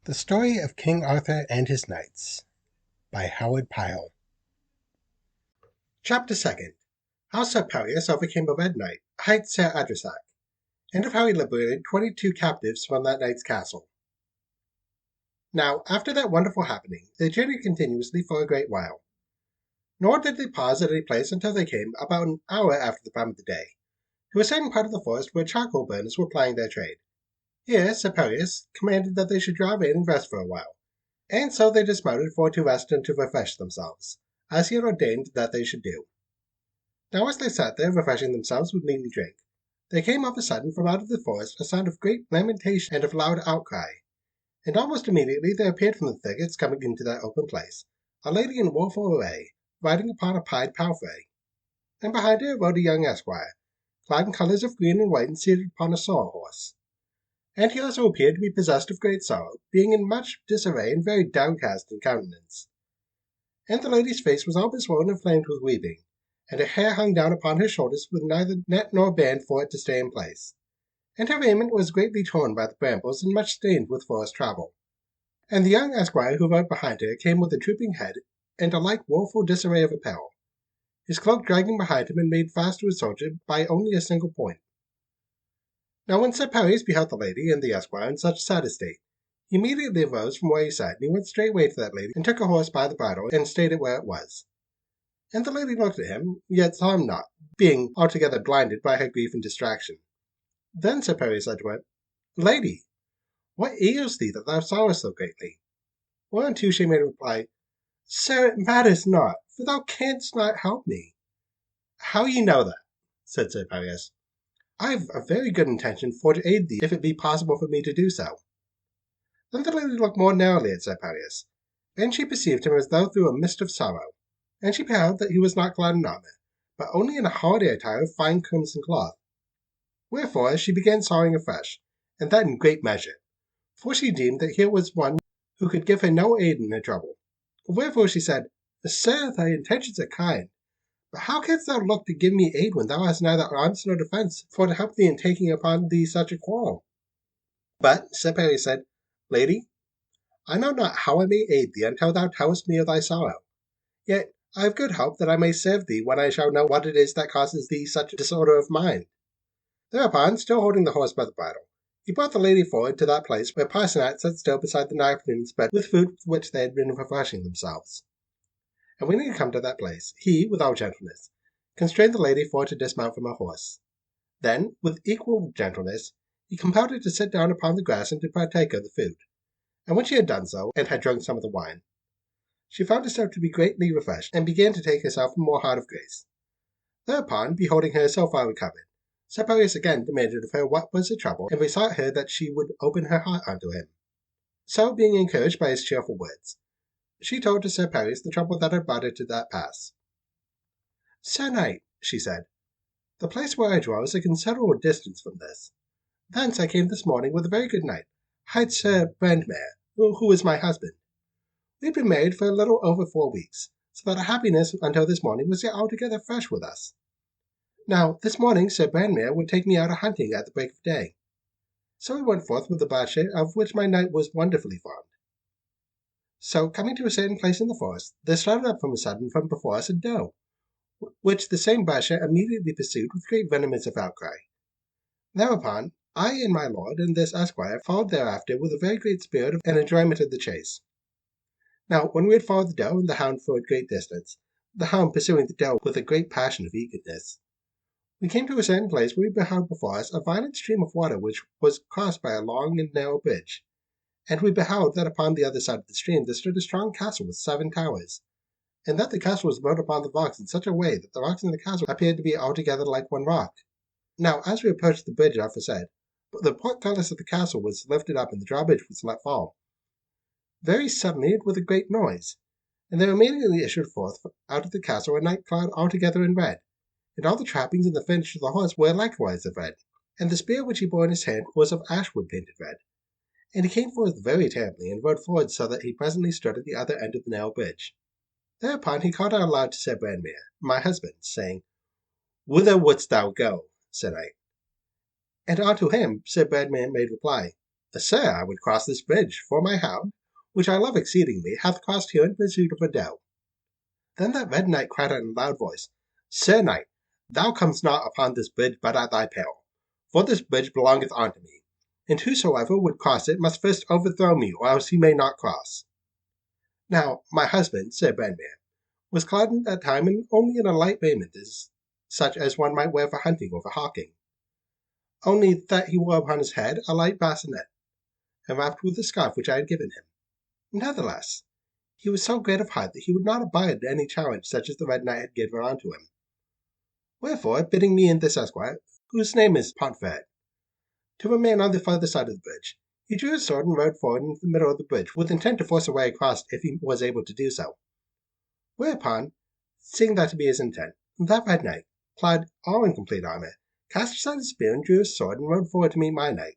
The Story of King Arthur and His Knights by Howard Pyle. Chapter 2nd. How Sir Pelleas overcame a Red Knight, hight Sir Andresack, and of how he liberated 22 captives from that knight's castle. Now, after that wonderful happening, they journeyed continuously for a great while. Nor did they pause at any place until they came, about an hour after the prime of the day, to a certain part of the forest where charcoal burners were plying their trade. Here Sir Pelleas commanded that they should drop in and rest for a while, and so they dismounted for to rest and to refresh themselves, as he had ordained that they should do. Now as they sat there refreshing themselves with meat and drink, there came of a sudden from out of the forest a sound of great lamentation and of loud outcry, and almost immediately there appeared from the thickets, coming into that open place, a lady in woeful array, riding upon a pied palfrey, and behind her rode a young esquire, clad in colours of green and white and seated upon a sorrel horse. And he also appeared to be possessed of great sorrow, being in much disarray and very downcast in countenance. And the lady's face was all beswollen and flamed with weeping, and her hair hung down upon her shoulders with neither net nor band for it to stay in place. And her raiment was greatly torn by the brambles and much stained with forest travel. And the young esquire who rode behind her came with a drooping head and a like woeful disarray of apparel, his cloak dragging behind him and made fast to his soldier by only a single point. Now when Sir Pelleas beheld the lady and the esquire in such sad estate, he immediately arose from where he sat, and he went straightway to that lady, and took her horse by the bridle, and stayed it where it was. And the lady looked at him, yet saw him not, being altogether blinded by her grief and distraction. Then Sir Pelleas said to her, Lady, what ails thee that thou sorrowest so greatly? Whereunto she made reply, Sir, it matters not, for thou canst not help me. How ye know that? Said Sir Pelleas. I have a very good intention for to aid thee, if it be possible for me to do so. Then the lady looked more narrowly at Sir Pelleas, and she perceived him as though through a mist of sorrow, and she beheld that he was not clad in armour, but only in a holiday attire of fine crimson cloth. Wherefore she began sorrowing afresh, and that in great measure, for she deemed that here was one who could give her no aid in her trouble. Wherefore she said, Sir, thy intentions are kind, but how canst thou look to give me aid when thou hast neither arms nor defence for to help thee in taking upon thee such a quarrel? But Sir Pelleas said, Lady, I know not how I may aid thee until thou tellest me of thy sorrow. Yet I have good hope that I may serve thee when I shall know what it is that causes thee such disorder of mind. Thereupon, still holding the horse by the bridle, he brought the lady forward to that place where Parcenet sat still beside the napkin spread with food with which they had been refreshing themselves. And when he had come to that place, he, with all gentleness, constrained the lady for to dismount from her horse. Then, with equal gentleness, he compelled her to sit down upon the grass and to partake of the food. And when she had done so, and had drunk some of the wine, she found herself to be greatly refreshed, and began to take herself more heart of grace. Thereupon, beholding her so far recovered, Sir Pelleas again demanded of her what was her trouble, and besought her that she would open her heart unto him. So, being encouraged by his cheerful words, she told to Sir Pelleas the trouble that had brought her to that pass. Sir Knight, she said, the place where I dwell is a considerable distance from this. Thence I came this morning with a very good knight, hight Sir Brandmere, who is my husband. We had been married for a little over 4 weeks, so that our happiness until this morning was yet altogether fresh with us. Now, this morning Sir Brandmere would take me out a-hunting at the break of day. So we went forth with the basket, of which my knight was wonderfully fond. So, coming to a certain place in the forest, there started up from a sudden from before us a doe, which the same basket immediately pursued with great vehemence of outcry. Thereupon, I and my lord and this esquire followed thereafter with a very great spirit and enjoyment of the chase. Now, when we had followed the doe and the hound for a great distance, the hound pursuing the doe with a great passion of eagerness, we came to a certain place where we beheld before us a violent stream of water which was crossed by a long and narrow bridge. And we beheld that upon the other side of the stream there stood a strong castle with 7 towers, and that the castle was built upon the rocks in such a way that the rocks in the castle appeared to be altogether like one rock. Now, as we approached the bridge aforesaid, the portcullis of the castle was lifted up and the drawbridge was let fall, very suddenly and with a great noise, and there immediately issued forth out of the castle a knight clad altogether in red, and all the trappings and the finish of the horse were likewise of red, and the spear which he bore in his hand was of ashwood painted red. And he came forth very terribly, and rode forward so that he presently stood at the other end of the narrow bridge. Thereupon he called out aloud to Sir Brandmere, my husband, saying, Whither wouldst thou go? Said I. And unto him Sir Brandmere made reply, Sir, I would cross this bridge, for my hound, which I love exceedingly, hath crossed here in pursuit of a doe. Then that red knight cried out in a loud voice, Sir knight, thou comest not upon this bridge but at thy peril, for this bridge belongeth unto me, and whosoever would cross it must first overthrow me, or else he may not cross. Now, my husband, Sir Branmere, was clad at that time only in a light raiment, such as one might wear for hunting or for hawking, only that he wore upon his head a light bassinet, and wrapped with the scarf which I had given him. Nevertheless, he was so great of heart that he would not abide any challenge such as the Red Knight had given unto him. Wherefore, bidding me and this esquire, whose name is Pontefract, to remain on the further side of the bridge, he drew his sword and rode forward into the middle of the bridge, with intent to force a way across if he was able to do so. Whereupon, seeing that to be his intent, that Red Knight, clad all in complete armor, cast aside his spear and drew his sword and rode forward to meet my knight.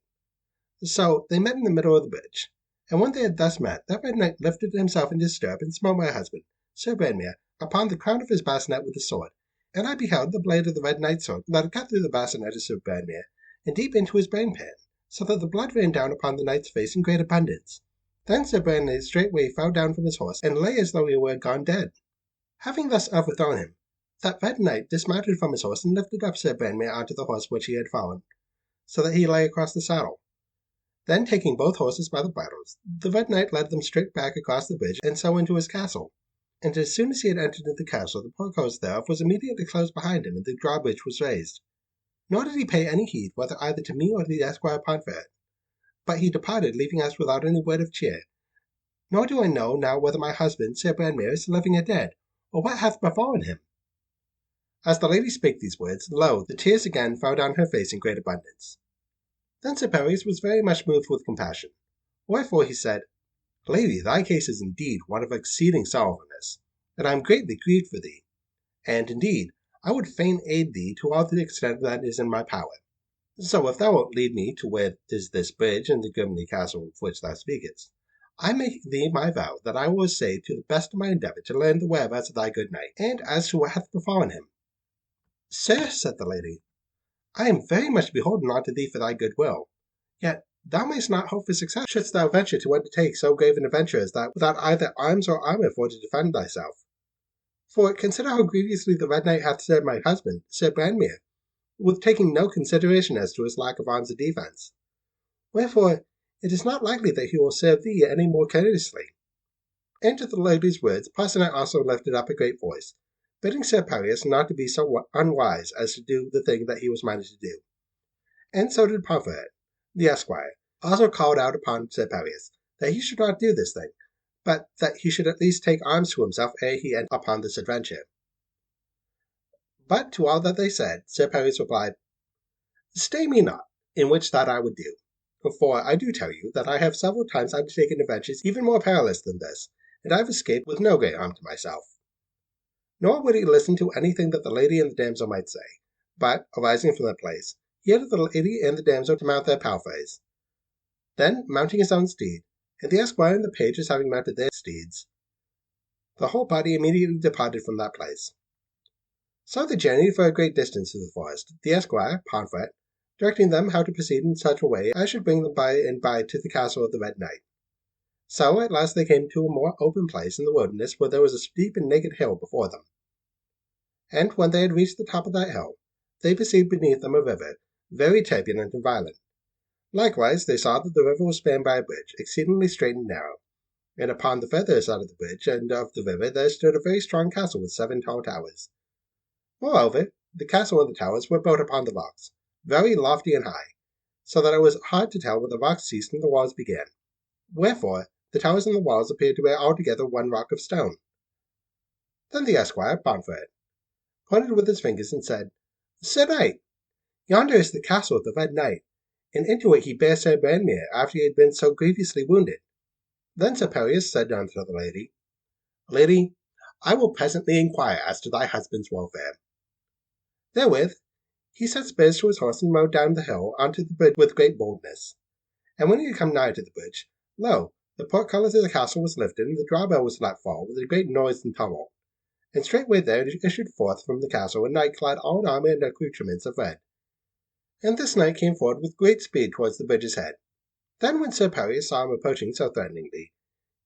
So they met in the middle of the bridge, and when they had thus met, that Red Knight lifted himself in his stirrup and smote my husband, Sir Branmere, upon the crown of his bassinet with his sword, and I beheld the blade of the Red Knight's sword that had cut through the bassinet of Sir Branmere, and deep into his brainpan, so that the blood ran down upon the knight's face in great abundance. Then Sir Branmere straightway fell down from his horse, and lay as though he were gone dead. Having thus overthrown him, that Red Knight dismounted from his horse and lifted up Sir Branmere onto the horse which he had fallen, so that he lay across the saddle. Then, taking both horses by the bridles, the Red Knight led them straight back across the bridge, and so into his castle. And as soon as he had entered into the castle, the portcullis thereof was immediately closed behind him, and the drawbridge was raised. Nor did he pay any heed whether either to me or to the Esquire Pontefract, but he departed, leaving us without any word of cheer. Nor do I know now whether my husband, Sir Branmere, is living or dead, or what hath befallen him. As the lady spake these words, lo, the tears again fell down her face in great abundance. Then Sir Pelleas was very much moved with compassion, wherefore he said, Lady, thy case is indeed one of exceeding sorrowfulness, and I am greatly grieved for thee, and indeed I would fain aid thee to all the extent that is in my power. So if thou wilt lead me to where is this bridge in the Grimly Castle of which thou speakest, I make thee my vow that I will essay to the best of my endeavour to learn the whereabouts of thy good knight, and as to what hath befallen him. Sir, said the lady, I am very much beholden unto thee for thy good will, yet thou mayst not hope for success shouldst thou venture to undertake so grave an adventure as that without either arms or armour for to defend thyself. For consider how grievously the Red Knight hath served my husband, Sir Branmere, with taking no consideration as to his lack of arms of defence. Wherefore it is not likely that he will serve thee any more courteously. And to the lady's words Parcenet also lifted up a great voice, bidding Sir Pelleas not to be so unwise as to do the thing that he was minded to do. And so did Pontefract, the esquire, also called out upon Sir Pelleas that he should not do this thing, but that he should at least take arms to himself ere he entered upon this adventure. But to all that they said, Sir Pelleas replied, Stay me not, in which that I would do. For I do tell you that I have several times undertaken adventures even more perilous than this, and I have escaped with no great harm to myself. Nor would he listen to anything that the lady and the damsel might say, but, arising from that place, he ordered the lady and the damsel to mount their palfreys. Then, mounting his own steed, and the esquire and the pages having mounted their steeds, the whole party immediately departed from that place. So they journeyed for a great distance through the forest, the esquire, Pontefract, directing them how to proceed in such a way as should bring them by and by to the castle of the Red Knight. So at last they came to a more open place in the wilderness where there was a steep and naked hill before them. And when they had reached the top of that hill, they perceived beneath them a river, very turbulent and violent. Likewise they saw that the river was spanned by a bridge, exceedingly straight and narrow, and upon the further side of the bridge and of the river there stood a very strong castle with 7 tall towers. Moreover, the castle and the towers were built upon the rocks, very lofty and high, so that it was hard to tell where the rocks ceased and the walls began. Wherefore, the towers and the walls appeared to be altogether one rock of stone. Then the esquire, Pontefract, pointed with his fingers and said, Sir Knight, yonder is the castle of the Red Knight, and into it he bare Sir Branmere after he had been so grievously wounded. Then Sir Pelleas said unto the lady, Lady, I will presently inquire as to thy husband's welfare. Therewith he set spurs to his horse and rode down the hill onto the bridge with great boldness. And when he had come nigh to the bridge, lo, the portcullis of the castle was lifted, and the drawbell was let fall with a great noise and tumult. And straightway there issued forth from the castle a knight clad all in armour and accoutrements of red. And this knight came forward with great speed towards the bridge's head. Then when Sir Pellias saw him approaching so threateningly,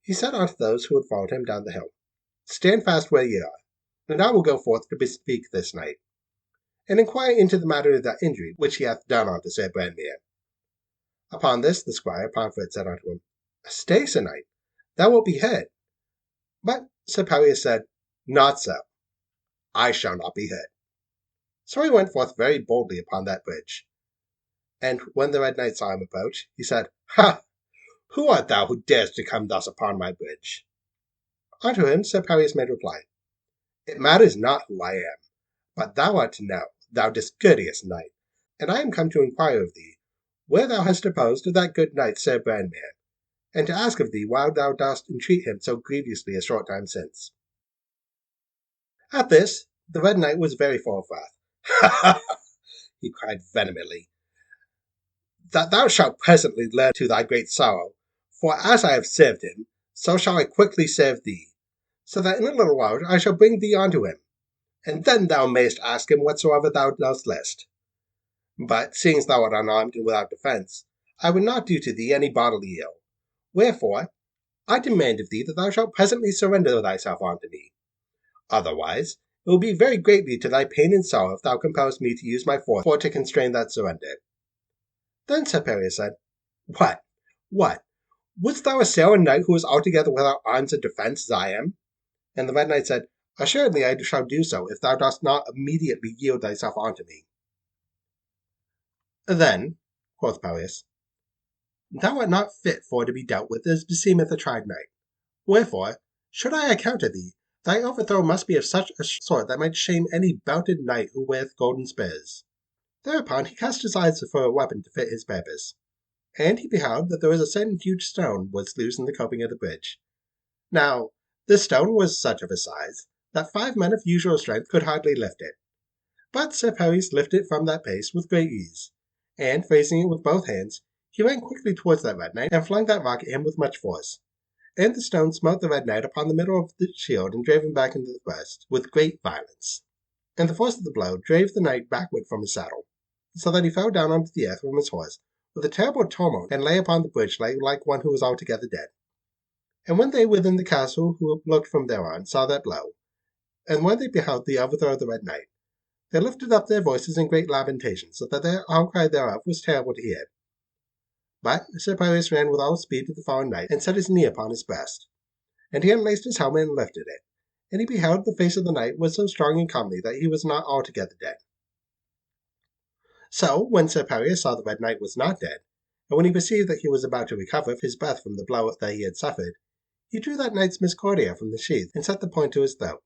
he said unto those who had followed him down the hill, Stand fast where ye are, and I will go forth to bespeak this knight, and inquire into the matter of that injury which he hath done unto Sir Branmere. Upon this the squire Pomfret said unto him, Stay, Sir Knight, thou wilt be hurt. But Sir Pellias said, Not so, I shall not be hurt. So he went forth very boldly upon that bridge. And when the Red Knight saw him approach, he said, Ha! Who art thou who dares to come thus upon my bridge? Unto him Sir Pellias made reply, It matters not who I am, but thou art to know, thou discourteous knight, and I am come to inquire of thee, where thou hast deposed of that good knight Sir Branmere, and to ask of thee why thou dost entreat him so grievously a short time since. At this, the Red Knight was very full of wrath. Ha ha! He cried vehemently, That thou shalt presently learn to thy great sorrow, for as I have served him, so shall I quickly serve thee, so that in a little while I shall bring thee unto him, and then thou mayst ask him whatsoever thou dost list. But, seeing thou art unarmed and without defence, I would not do to thee any bodily ill. Wherefore, I demand of thee that thou shalt presently surrender thyself unto me. Otherwise, it will be very greatly to thy pain and sorrow if thou compellest me to use my force for to constrain that surrender. Then Sir Pellias said, What? Wouldst thou assail a knight who is altogether without arms and defence as I am? And the Red Knight said, Assuredly I shall do so, if thou dost not immediately yield thyself unto me. Then, quoth Pellias, thou art not fit for to be dealt with as beseemeth a tried knight. Wherefore, should I encounter thee, thy overthrow must be of such a sort that might shame any belted knight who weareth golden spurs. Thereupon he cast his eyes for a weapon to fit his purpose, and he beheld that there was a certain huge stone was loose in the coping of the bridge. Now, this stone was such of a size that 5 men of usual strength could hardly lift it. But Sir Pellias lifted it from that place with great ease, and, raising it with both hands, he ran quickly towards that Red Knight, and flung that rock at him with much force. And the stone smote the Red Knight upon the middle of the shield, and drave him back into the breast with great violence. And the force of the blow drave the knight backward from his saddle, so that he fell down onto the earth from his horse, with a terrible tumult, and lay upon the bridge like one who was altogether dead. And when they within the castle who looked from thereon saw that blow, and when they beheld the overthrow of the Red Knight, they lifted up their voices in great lamentation, so that their outcry thereof was terrible to hear. But Sir Pellias ran with all speed to the fallen knight, and set his knee upon his breast. And he unlaced his helmet and lifted it, and he beheld the face of the knight was so strong and comely that he was not altogether dead. So, when Sir Pellias saw the Red Knight was not dead, and when he perceived that he was about to recover his breath from the blow that he had suffered, he drew that knight's miscordia from the sheath, and set the point to his throat,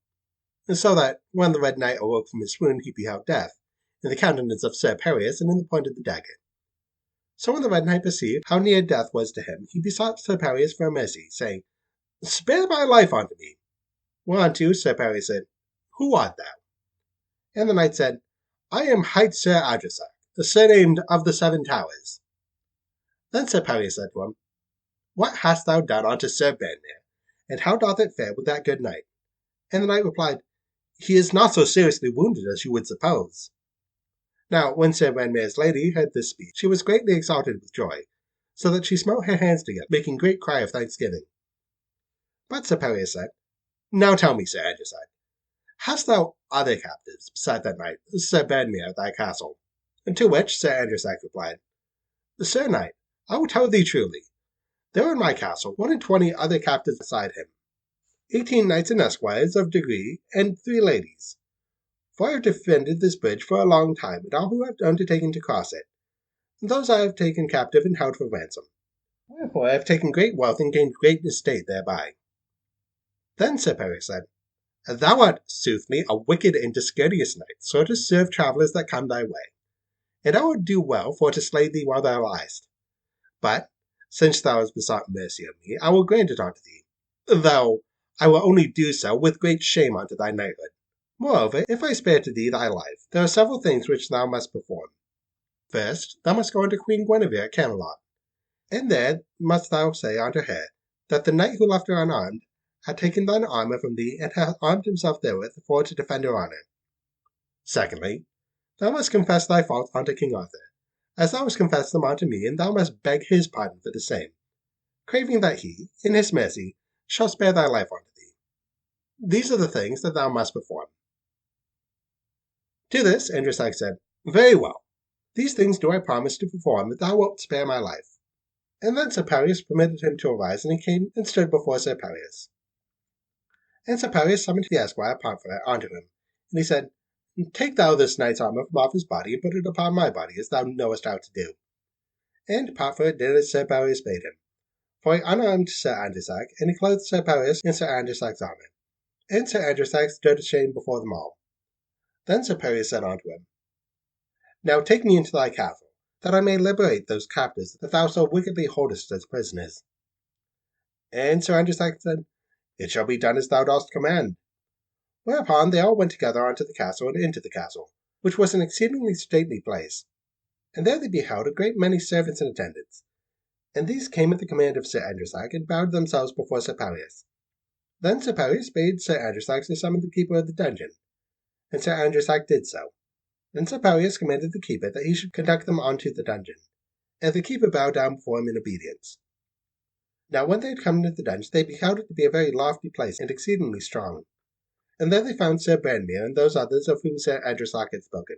so that, when the Red Knight awoke from his swoon, he beheld death, in the countenance of Sir Pellias, and in the point of the dagger. So when the Red Knight perceived how near death was to him, he besought Sir Pellias for mercy, saying, Spare my life unto me. Whereunto Sir Pellias said, Who art thou? And the knight said, I am hight Sir Andresack, surnamed of the 7 Towers. Then Sir Pellias said to him, What hast thou done unto Sir Branmere, and how doth it fare with that good knight? And the knight replied, He is not so seriously wounded as you would suppose. Now, when Sir Branmere's lady heard this speech, she was greatly exalted with joy, so that she smote her hands together, making great cry of thanksgiving. But Sir Pellias said, Now tell me, Sir Andresack, hast thou other captives beside that knight, Sir Branmere, at thy castle? And to which Sir Andresack replied, Sir Knight, I will tell thee truly. There are in my castle 21 other captives beside him, 18 knights and esquires of degree, and 3 ladies. For I have defended this bridge for a long time, and all who have undertaken to cross it, and those I have taken captive and held for ransom. Wherefore I have taken great wealth and gained great estate thereby. Then Sir Pellias said, Thou art, sooth me, a wicked and discourteous knight, so to serve travellers that come thy way, and I would do well for to slay thee while thou liest. But, since thou hast besought mercy of me, I will grant it unto thee, though I will only do so with great shame unto thy knighthood. Moreover, if I spare to thee thy life, there are several things which thou must perform. First, thou must go unto Queen Guinevere at Camelot, and there must thou say unto her that the knight who left her unarmed hath taken thine armour from thee, and hath armed himself therewith for to defend her honour. Secondly, thou must confess thy fault unto King Arthur, as thou hast confessed them unto me, and thou must beg his pardon for the same, craving that he, in his mercy, shall spare thy life unto thee. These are the things that thou must perform. To this Andresack said, Very well. These things do I promise to perform, that thou wilt spare my life. And then Sir Paris permitted him to arise, and he came and stood before Sir Paris. And Sir Paris summoned the esquire Parfait unto him, and he said, Take thou this knight's armour from off his body, and put it upon my body, as thou knowest how to do. And Parfait did as Sir Paris bade him. For he unarmed Sir Andresack, and he clothed Sir Paris in Sir Andresack's armour. And Sir Andresack stood ashamed before them all. Then Sir Paris said unto him, Now take me into thy castle, that I may liberate those captives that thou so wickedly holdest as prisoners. And Sir Andresack said, It shall be done as thou dost command. Whereupon they all went together unto the castle and into the castle, which was an exceedingly stately place. And there they beheld a great many servants and attendants. And these came at the command of Sir Andresack, and bowed themselves before Sir Paris. Then Sir Paris bade Sir Andresack to summon the keeper of the dungeon, and Sir Andresack did so. Then Sir Paris commanded the keeper that he should conduct them unto the dungeon, and the keeper bowed down before him in obedience. Now when they had come into the dungeon, they beheld it to be a very lofty place, and exceedingly strong. And there they found Sir Branmere, and those others of whom Sir Andresack had spoken.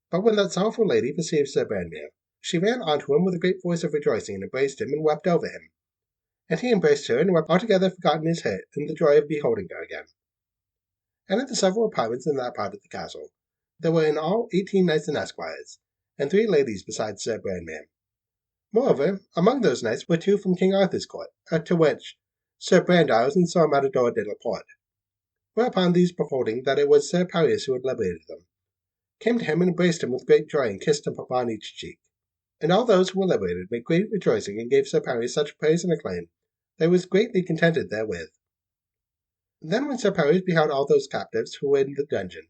But when that sorrowful lady perceived Sir Branmere, she ran unto him with a great voice of rejoicing, and embraced him, and wept over him. And he embraced her, and wept, altogether forgotten his hurt, in the joy of beholding her again. And in the several apartments in that part of the castle, there were in all 18 knights and esquires, and 3 ladies besides Sir Branmere. Moreover, among those knights were 2 from King Arthur's court, to which Sir Brandiles and Sir Matador de la Porte. Whereupon these, beholding that it was Sir Paris who had liberated them, came to him and embraced him with great joy, and kissed him upon each cheek. And all those who were liberated made great rejoicing, and gave Sir Paris such praise and acclaim that he was greatly contented therewith. Then when Sir Paris beheld all those captives who were in the dungeon,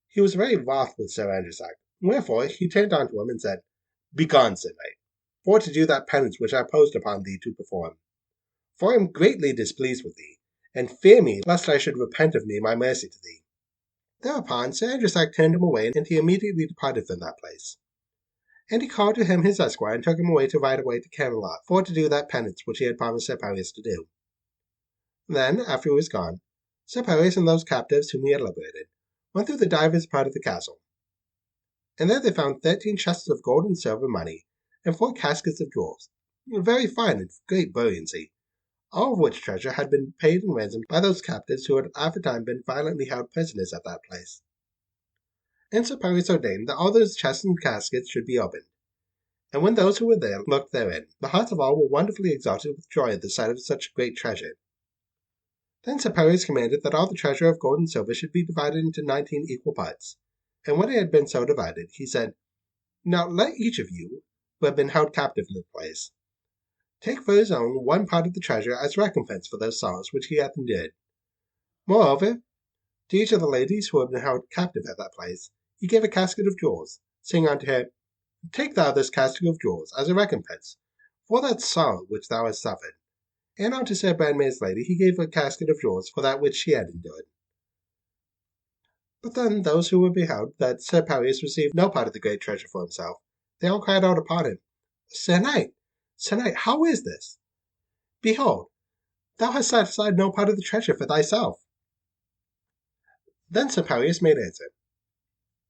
he was very wroth with Sir Andresack. Wherefore he turned unto him and said, Begone, Sir Knight, for to do that penance which I imposed upon thee to perform. For I am greatly displeased with thee, and fear me lest I should repent of me my mercy to thee. Thereupon Sir Andresack turned him away, and he immediately departed from that place. And he called to him his esquire, and took him away to ride away to Camelot, for to do that penance which he had promised Sir Paris to do. Then, after he was gone, Sir Paris and those captives whom he had liberated went through the divers part of the castle. And there they found 13 chests of gold and silver money, and 4 caskets of jewels, very fine and great brilliancy, all of which treasure had been paid in ransom by those captives who had aforetime been violently held prisoners at that place. And Sir Paris ordained that all those chests and caskets should be opened. And when those who were there looked therein, the hearts of all were wonderfully exalted with joy at the sight of such great treasure. Then Sir Paris commanded that all the treasure of gold and silver should be divided into 19 equal parts. And when it had been so divided, he said, Now let each of you, who have been held captive in the place, take for his own 1 part of the treasure as recompense for those sorrows which he hath endured. Moreover, to each of the ladies who have been held captive at that place, he gave a casket of jewels, saying unto her, Take thou this casket of jewels as a recompense for that sorrow which thou hast suffered. And unto Sir Branmere's lady he gave a casket of jewels for that which she had endured. But then those who beheld that Sir Paris received no part of the great treasure for himself, they all cried out upon him, Sir Knight, how is this? Behold, thou hast set aside no part of the treasure for thyself. Then Sir Paris made answer,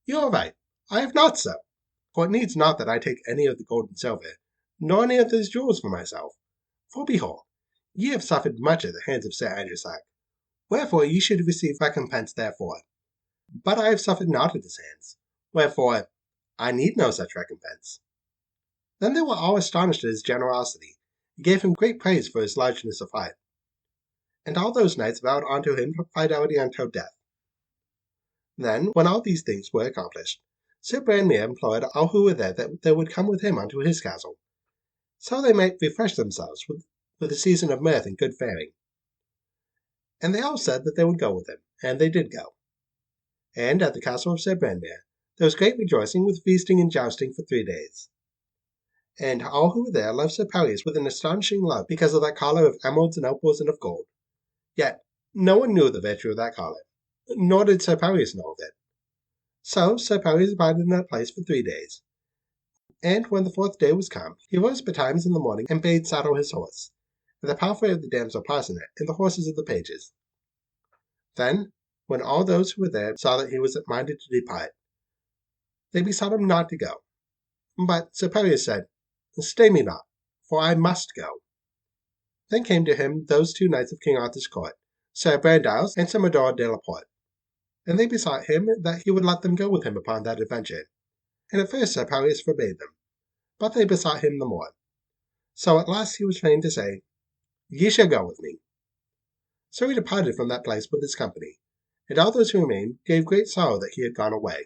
You are right, I have not so, for it needs not that I take any of the gold and silver, nor any of these jewels for myself. For behold, ye have suffered much at the hands of Sir Andresack, wherefore ye should receive recompense therefor. But I have suffered not at his hands, wherefore I need no such recompense. Then they were all astonished at his generosity, and gave him great praise for his largeness of heart. And all those knights vowed unto him fidelity until death. Then, when all these things were accomplished, Sir Branmere implored all who were there that they would come with him unto his castle, so they might refresh themselves with a season of mirth and good faring. And they all said that they would go with him, and they did go. And at the castle of Sir Branmere there was great rejoicing with feasting and jousting for 3 days. And all who were there loved Sir Paris with an astonishing love because of that collar of emeralds and opals and of gold. Yet no one knew the virtue of that collar, nor did Sir Paris know of it. So Sir Paris abided in that place for 3 days. And when the 4th day was come, he rose betimes in the morning, and bade saddle his horse, and the palfrey of the damsel Parcenet, and the horses of the pages. Then, when all those who were there saw that he was minded to depart, they besought him not to go. But Sir Pelleas said, Stay me not, for I must go. Then came to him those 2 knights of King Arthur's court, Sir Brandiles and Sir Mador de la Porte, and they besought him that he would let them go with him upon that adventure. And at first Sir Pelleas forbade them, but they besought him the more. So at last he was fain to say, Ye shall go with me. So he departed from that place with his company, and all those who remained gave great sorrow that he had gone away.